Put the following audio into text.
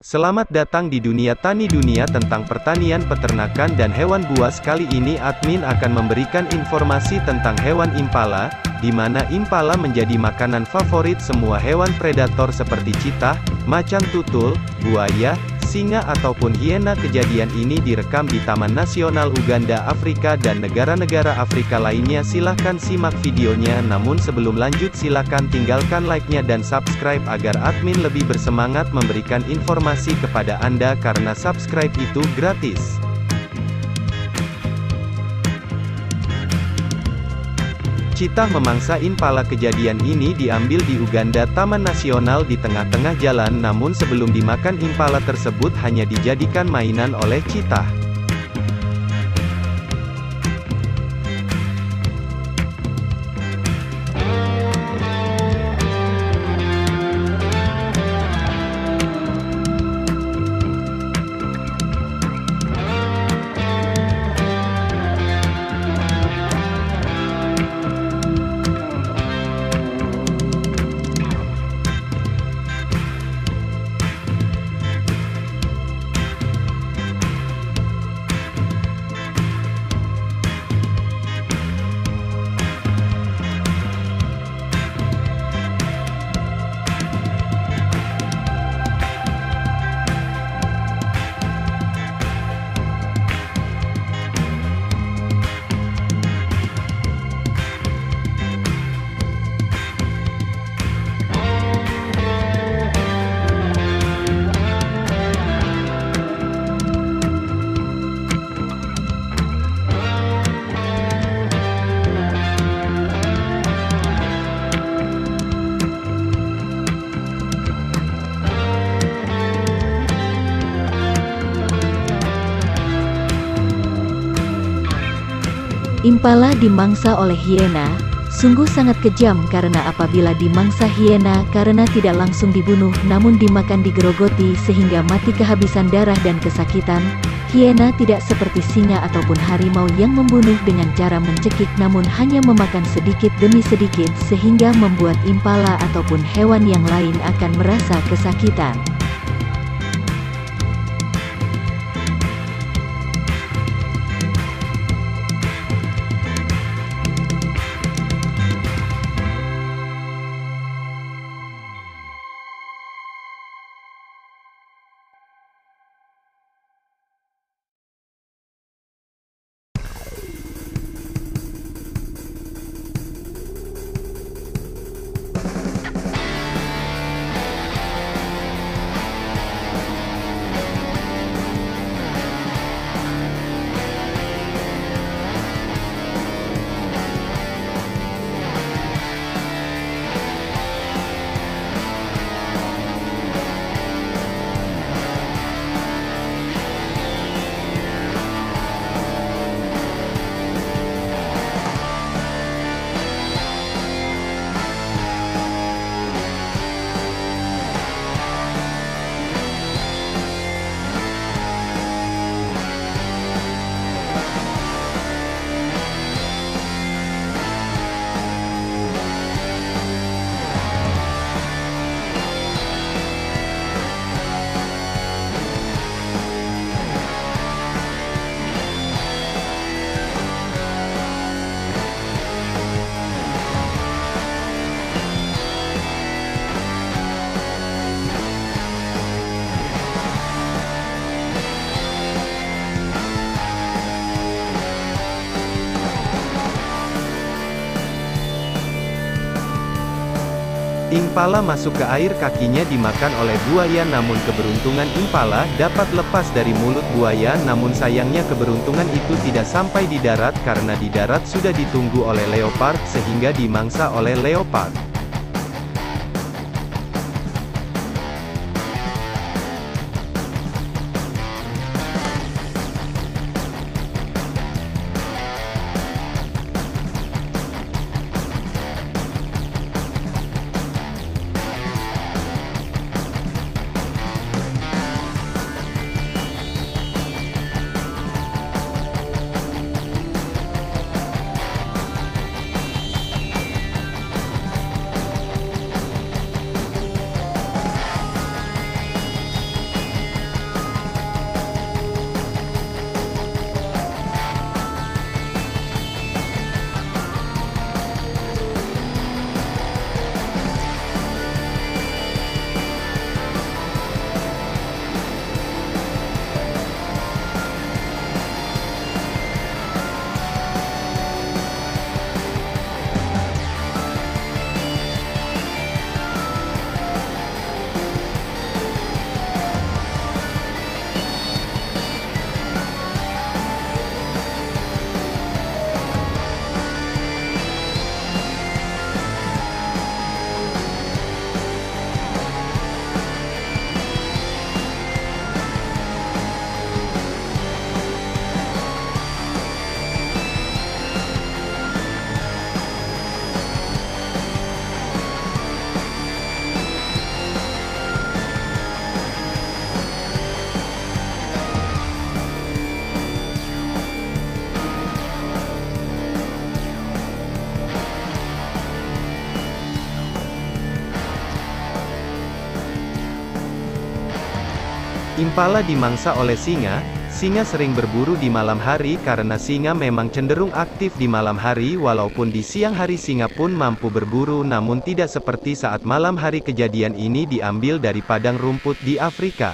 Selamat datang di Dunia Tani, dunia tentang pertanian, peternakan dan hewan buas. Kali ini admin akan memberikan informasi tentang hewan impala, di mana impala menjadi makanan favorit semua hewan predator seperti cheetah, macan tutul, buaya, singa ataupun hiena. Kejadian ini direkam di Taman Nasional Uganda, Afrika dan negara-negara Afrika lainnya. Silahkan simak videonya, namun sebelum lanjut silahkan tinggalkan like-nya dan subscribe agar admin lebih bersemangat memberikan informasi kepada Anda karena subscribe itu gratis. Cheetah memangsa impala. Kejadian ini diambil di Uganda, Taman Nasional di tengah-tengah jalan. Namun sebelum dimakan, impala tersebut hanya dijadikan mainan oleh cheetah. Impala dimangsa oleh hiena, sungguh sangat kejam karena apabila dimangsa hiena karena tidak langsung dibunuh namun dimakan, digerogoti sehingga mati kehabisan darah dan kesakitan. Hiena tidak seperti singa ataupun harimau yang membunuh dengan cara mencekik, namun hanya memakan sedikit demi sedikit sehingga membuat impala ataupun hewan yang lain akan merasa kesakitan. Impala masuk ke air, kakinya dimakan oleh buaya, namun keberuntungan impala dapat lepas dari mulut buaya. Namun sayangnya keberuntungan itu tidak sampai di darat karena di darat sudah ditunggu oleh leopard sehingga dimangsa oleh leopard. Impala dimangsa oleh singa. Singa sering berburu di malam hari karena singa memang cenderung aktif di malam hari. Walaupun di siang hari singa pun mampu berburu, namun tidak seperti saat malam hari. Kejadian ini diambil dari padang rumput di Afrika.